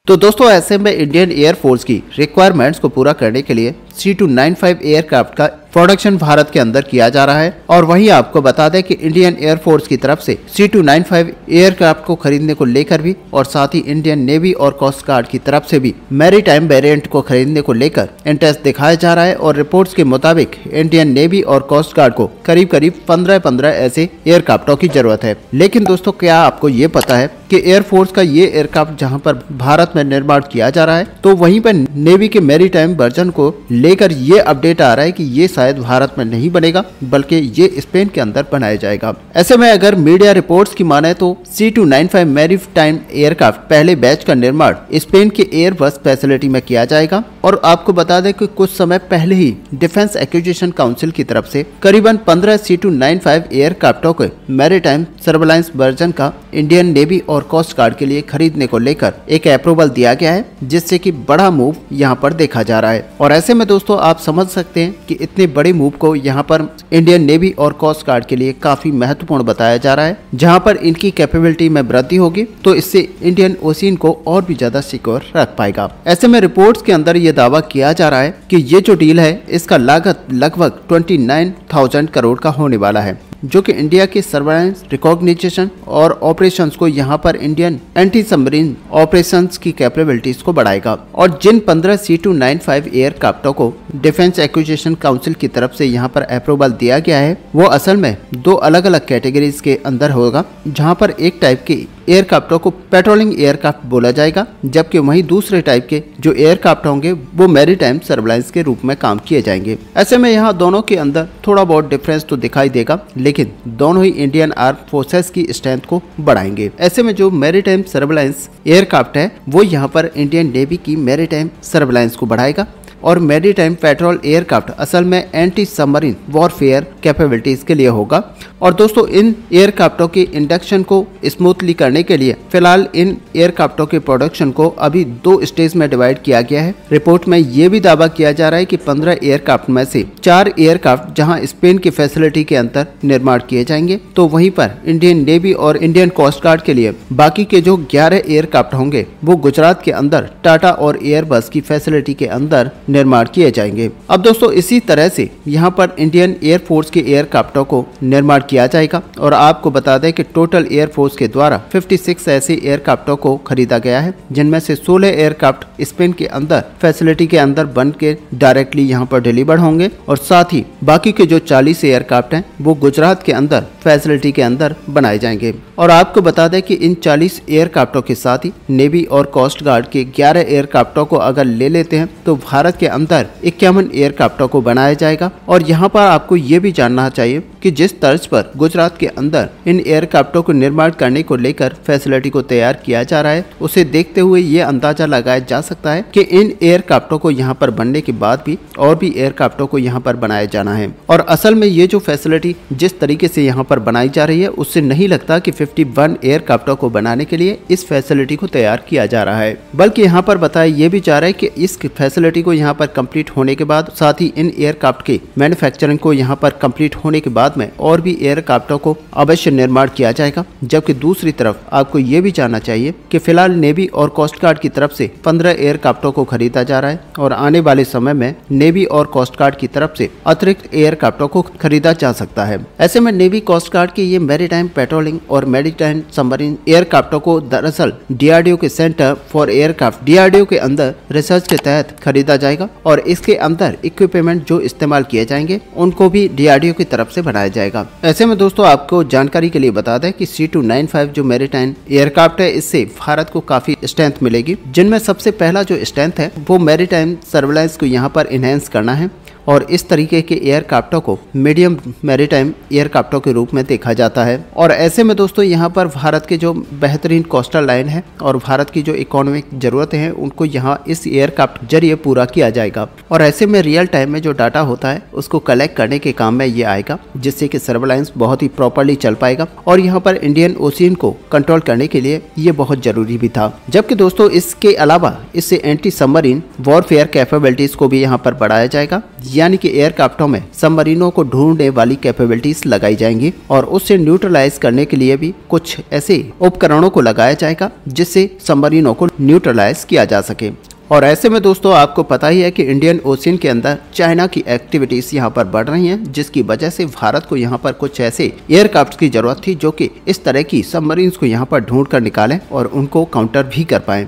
तो दोस्तों ऐसे में इंडियन एयरफोर्स की रिक्वायरमेंट्स को पूरा करने के लिए C295 एयरक्राफ्ट का प्रोडक्शन भारत के अंदर किया जा रहा है। और वहीं आपको बता दें कि इंडियन एयरफोर्स की तरफ से C295 एयरक्राफ्ट को खरीदने को लेकर भी और साथ ही इंडियन नेवी और कोस्ट गार्ड की तरफ से भी मैरीटाइम वेरिएंट को खरीदने को लेकर इंटरेस्ट दिखाया जा रहा है। और रिपोर्ट्स के मुताबिक इंडियन नेवी और कोस्ट गार्ड को करीब करीब 15 ऐसे एयरक्राफ्टों की जरूरत है। लेकिन दोस्तों क्या आपको ये पता है कि एयरफोर्स का ये एयरक्राफ्ट जहां पर भारत में निर्माण किया जा रहा है तो वहीं पर नेवी के मैरीटाइम वर्जन को लेकर ये अपडेट आ रहा है कि ये शायद भारत में नहीं बनेगा बल्कि ये स्पेन के अंदर बनाया जाएगा। ऐसे में अगर मीडिया रिपोर्ट्स की माने तो C295 मैरीटाइम एयरक्राफ्ट पहले बैच का निर्माण स्पेन के एयरबस फैसिलिटी में किया जाएगा। और आपको बता दें कि कुछ समय पहले ही डिफेंस एक्विजिशन काउंसिल की तरफ से करीबन 15 C295 एयरक्राफ्टों के मैरीटाइम सर्वेलांस वर्जन का इंडियन नेवी और कोस्ट गार्ड के लिए खरीदने को लेकर एक अप्रूवल दिया गया है, जिससे कि बड़ा मूव यहाँ पर देखा जा रहा है। और ऐसे में दोस्तों आप समझ सकते हैं कि इतने बड़े मूव को यहाँ पर इंडियन नेवी और कोस्ट गार्ड के लिए काफी महत्वपूर्ण बताया जा रहा है। जहाँ पर इनकी कैपेबिलिटी में वृद्धि होगी तो इससे इंडियन ओशियन को और भी ज्यादा सिक्योर रख पाएगा। ऐसे में रिपोर्ट्स के अंदर ये दावा किया जा रहा है कि ये जो डील है इसका लागत लगभग 29,000 करोड़ का होने वाला है, जो कि इंडिया के सर्वेलेंस रिकॉग्निशन और ऑपरेशंस को यहाँ पर इंडियन एंटी सबमरीन ऑपरेशंस की कैपेबिलिटीज को बढ़ाएगा। और जिन 15 C295 एयरक्राफ्टों को डिफेंस एक्विजिशन काउंसिल की तरफ से यहाँ पर अप्रूवल दिया गया है वो असल में दो अलग अलग कैटेगरीज के अंदर होगा, जहाँ पर एक टाइप के एयरक्राफ्टों को पेट्रोलिंग एयरक्राफ्ट बोला जाएगा, जबकि वहीं दूसरे टाइप के जो एयरक्राफ्ट होंगे वो मैरीटाइम सर्वेलांस के रूप में काम किए जाएंगे। ऐसे में यहाँ दोनों के अंदर थोड़ा बहुत डिफरेंस तो दिखाई देगा, लेकिन दोनों ही इंडियन आर्म फोर्सेस की स्ट्रेंथ को बढ़ाएंगे। ऐसे में जो मैरीटाइम सर्वेलांस एयरक्राफ्ट है वो यहाँ पर इंडियन नेवी की मैरीटाइम सर्वेलांस को बढ़ाएगा। और मैरीटाइम पेट्रोल एयरक्राफ्ट असल में एंटी सबमरीन वॉरफेयर कैपेबिलिटीज के लिए होगा। और दोस्तों इन एयरक्राफ्टों के इंडक्शन को स्मूथली करने के लिए फिलहाल इन एयरक्राफ्टों के प्रोडक्शन को अभी 2 स्टेज में डिवाइड किया गया है। रिपोर्ट में ये भी दावा किया जा रहा है कि 15 एयरक्राफ्ट में से 4 एयरक्राफ्ट जहां स्पेन की फैसिलिटी के अंदर निर्माण किए जाएंगे, तो वहीं पर इंडियन नेवी और इंडियन कोस्ट गार्ड के लिए बाकी के जो 11 एयरक्राफ्ट होंगे वो गुजरात के अंदर टाटा और एयरबस की फैसिलिटी के अंदर निर्माण किए जाएंगे। अब दोस्तों इसी तरह से यहाँ पर इंडियन एयरफोर्स के एयरक्राफ्टों को निर्माण किया जाएगा। और आपको बता दें कि टोटल एयरफोर्स के द्वारा 56 ऐसे एयरक्राफ्टों को खरीदा गया है, जिनमें से 16 एयरक्राफ्ट स्पेन के अंदर फैसिलिटी के अंदर बन के डायरेक्टली यहाँ पर डिलीवर होंगे और साथ ही बाकी के जो 40 एयरक्राफ्ट हैं वो गुजरात के अंदर फैसिलिटी के अंदर बनाए जाएंगे। और आपको बता दें कि इन 40 एयरक्राफ्टों के साथ ही नेवी और कोस्ट गार्ड के 11 एयरक्राफ्टों को अगर ले लेते हैं तो भारत के अंदर 51 एयरक्राफ्टों को बनाया जाएगा। और यहाँ पर आपको ये भी जानना चाहिए कि जिस तर्ज पर गुजरात के अंदर इन एयरक्राफ्टों को निर्माण करने को लेकर फैसिलिटी को तैयार किया जा रहा है, उसे देखते हुए ये अंदाजा लगाया जा सकता है कि इन एयरक्राफ्टों को यहाँ पर बनने के बाद भी और भी एयरक्राफ्टों को यहाँ पर बनाया जाना है। और असल में ये जो फैसिलिटी जिस तरीके से यहाँ पर बनाई जा रही है उससे नहीं लगता कि 51 एयरक्राफ्टों को बनाने के लिए इस फैसिलिटी को तैयार किया जा रहा है, बल्कि यहाँ पर बताया ये भी जा रहा है कि इस फैसिलिटी को यहाँ पर कंप्लीट होने के बाद साथ ही इन एयरक्राफ्ट के मैन्युफैक्चरिंग को यहाँ पर कंप्लीट होने के बाद में और भी एयरक्राफ्टों को अवश्य निर्माण किया जाएगा। जबकि दूसरी तरफ आपको ये भी जानना चाहिए कि फिलहाल नेवी और कोस्ट गार्ड की तरफ से 15 एयरक्राफ्टों को खरीदा जा रहा है और आने वाले समय में नेवी और कोस्ट गार्ड की तरफ से अतिरिक्त एयरक्राफ्टों को खरीदा जा सकता है। ऐसे में नेवी कोस्ट गार्ड के ये मैरीटाइम पेट्रोलिंग और मैरीटाइम सबमरीन एयरक्राफ्टों को दरअसल DRDO के सेंटर फॉर एयरक्राफ्ट DRDO के अंदर रिसर्च के तहत खरीदा जाएगा और इसके अंदर इक्विपमेंट जो इस्तेमाल किए जाएंगे उनको भी DRDO की तरफ से बनाया जाएगा। ऐसे में दोस्तों आपको जानकारी के लिए बता दें कि C295 जो मैरीटाइम एयरक्राफ्ट है इससे भारत को काफी स्ट्रेंथ मिलेगी, जिनमें सबसे पहला जो स्ट्रेंथ है वो मैरीटाइम सर्वेलेंस को यहाँ पर इनहेंस करना है। और इस तरीके के एयरक्राफ्टों को मीडियम मैरीटाइम एयरक्राफ्टों के रूप में देखा जाता है। और ऐसे में दोस्तों यहाँ पर भारत के जो बेहतरीन कोस्टल लाइन है और भारत की जो इकोनॉमिक जरूरतें हैं उनको यहाँ इस एयरक्राफ्ट जरिए पूरा किया जाएगा। और ऐसे में रियल टाइम में जो डाटा होता है उसको कलेक्ट करने के काम में ये आएगा, जिससे कि सर्वेलांस बहुत ही प्रॉपरली चल पाएगा। और यहाँ पर इंडियन ओशियन को कंट्रोल करने के लिए ये बहुत जरूरी भी था। जबकि दोस्तों इसके अलावा इससे एंटी सबमरीन वॉरफेयर कैपेबिलिटीज को भी यहाँ पर बढ़ाया जाएगा। यानी कि एयरक्राफ्टों में सबमरीनों को ढूंढने वाली कैपेबिलिटीज लगाई जाएंगी और उससे न्यूट्रलाइज करने के लिए भी कुछ ऐसे उपकरणों को लगाया जाएगा जिससे सबमरीनों को न्यूट्रलाइज किया जा सके। और ऐसे में दोस्तों आपको पता ही है कि इंडियन ओशियन के अंदर चाइना की एक्टिविटीज यहाँ पर बढ़ रही हैं, जिसकी वजह से भारत को यहाँ पर कुछ ऐसे एयरक्राफ्ट की जरूरत थी जो कि इस तरह की सबमरीन्स को यहाँ पर ढूंढ कर निकालें और उनको काउंटर भी कर पाएं।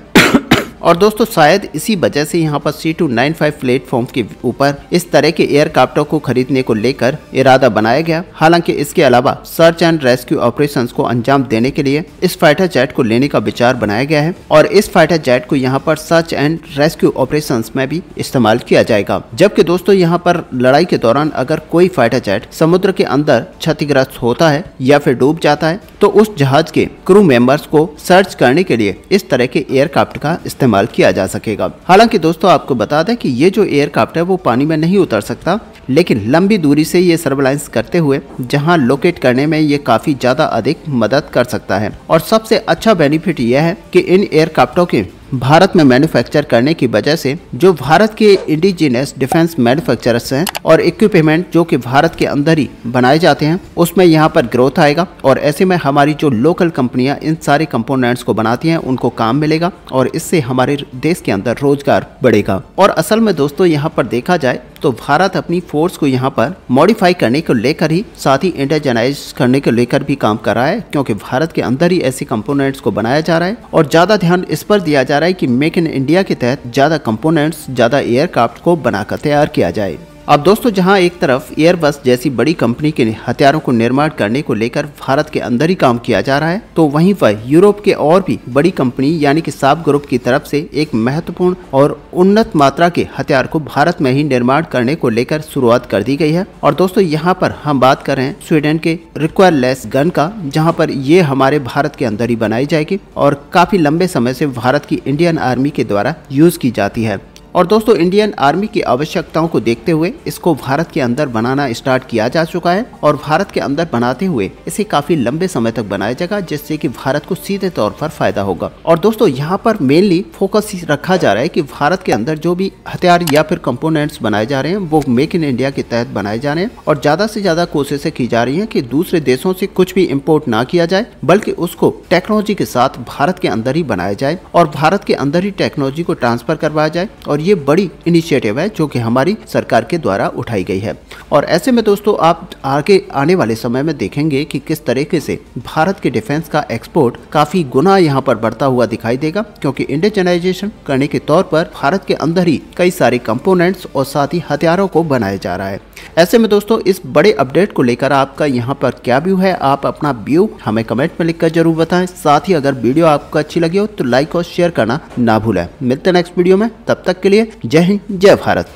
और दोस्तों शायद इसी वजह से यहाँ पर C295 प्लेटफॉर्म के ऊपर इस तरह के एयरक्राफ्टों को खरीदने को लेकर इरादा बनाया गया। हालांकि इसके अलावा सर्च एंड रेस्क्यू ऑपरेशंस को अंजाम देने के लिए इस फाइटर जेट को लेने का विचार बनाया गया है और इस फाइटर जेट को यहाँ पर सर्च एंड रेस्क्यू ऑपरेशंस में भी इस्तेमाल किया जाएगा। जबकि दोस्तों यहाँ पर लड़ाई के दौरान अगर कोई फाइटर जेट समुद्र के अंदर क्षतिग्रस्त होता है या फिर डूब जाता है तो उस जहाज के क्रू मेंबर्स को सर्च करने के लिए इस तरह के एयरक्राफ्ट का इस्तेमाल किया जा सकेगा। हालांकि दोस्तों आपको बता दें कि ये जो एयरक्राफ्ट है वो पानी में नहीं उतर सकता, लेकिन लंबी दूरी से ये सर्वेलांस करते हुए जहां लोकेट करने में ये काफी ज्यादा अधिक मदद कर सकता है। और सबसे अच्छा बेनिफिट यह है कि इन एयरक्राफ्टों के भारत में मैन्युफैक्चर करने की वजह से जो भारत के इंडिजिनस डिफेंस मैन्युफैक्चरर्स हैं और इक्विपमेंट जो कि भारत के अंदर ही बनाए जाते हैं उसमें यहाँ पर ग्रोथ आएगा और ऐसे में हमारी जो लोकल कंपनियां इन सारे कंपोनेंट्स को बनाती हैं उनको काम मिलेगा और इससे हमारे देश के अंदर रोजगार बढ़ेगा। और असल में दोस्तों यहाँ पर देखा जाए तो भारत अपनी फोर्स को यहाँ पर मॉडिफाई करने को लेकर ही साथ ही इंडिजनाइज करने को लेकर भी काम कर रहा है, क्योंकि भारत के अंदर ही ऐसे कंपोनेंट्स को बनाया जा रहा है और ज्यादा ध्यान इस पर दिया जा रहा है कि मेक इन इंडिया के तहत ज्यादा कंपोनेंट्स ज्यादा एयरक्राफ्ट को बनाकर तैयार किया जाए। अब दोस्तों जहां एक तरफ एयरबस जैसी बड़ी कंपनी के हथियारों को निर्माण करने को लेकर भारत के अंदर ही काम किया जा रहा है, तो वहीं पर यूरोप के और भी बड़ी कंपनी यानी कि साब ग्रुप की तरफ से एक महत्वपूर्ण और उन्नत मात्रा के हथियार को भारत में ही निर्माण करने को लेकर शुरुआत कर दी गई है। और दोस्तों यहाँ पर हम बात कर रहे हैं स्वीडन के रिक्वायरलेस गन का, जहाँ पर ये हमारे भारत के अंदर ही बनाई जाएगी और काफी लंबे समय से भारत की इंडियन आर्मी के द्वारा यूज की जाती है। और दोस्तों इंडियन आर्मी की आवश्यकताओं को देखते हुए इसको भारत के अंदर बनाना स्टार्ट किया जा चुका है और भारत के अंदर बनाते हुए इसे काफी लंबे समय तक बनाया जाएगा, जिससे कि भारत को सीधे तौर पर फायदा होगा। और दोस्तों यहाँ पर मेनली फोकस रखा जा रहा है कि भारत के अंदर जो भी हथियार या फिर कंपोनेंट्स बनाए जा रहे हैं वो मेक इन इंडिया के तहत बनाए जा रहे हैं और ज्यादा से ज्यादा कोशिशें की जा रही है कि दूसरे देशों से कुछ भी इम्पोर्ट ना किया जाए, बल्कि उसको टेक्नोलॉजी के साथ भारत के अंदर ही बनाया जाए और भारत के अंदर ही टेक्नोलॉजी को ट्रांसफर करवाया जाए। और ये बड़ी इनिशिएटिव है जो कि हमारी सरकार के द्वारा उठाई गई है। और ऐसे में दोस्तों आप आगे आने वाले समय में देखेंगे कि किस तरीके से भारत के डिफेंस का एक्सपोर्ट काफी गुना यहाँ पर बढ़ता हुआ दिखाई देगा, क्योंकि इंडिजनाइजेशन करने के तौर पर भारत के अंदर ही कई सारे कंपोनेंट्स और साथ ही हथियारों को बनाया जा रहा है। ऐसे में दोस्तों इस बड़े अपडेट को लेकर आपका यहाँ पर क्या व्यू है, आप अपना व्यू हमें कमेंट में लिखकर जरूर बताएं। साथ ही अगर वीडियो आपको अच्छी लगी हो तो लाइक और शेयर करना ना भूलें। मिलते हैं नेक्स्ट वीडियो में, तब तक के लिए जय हिंद जय भारत।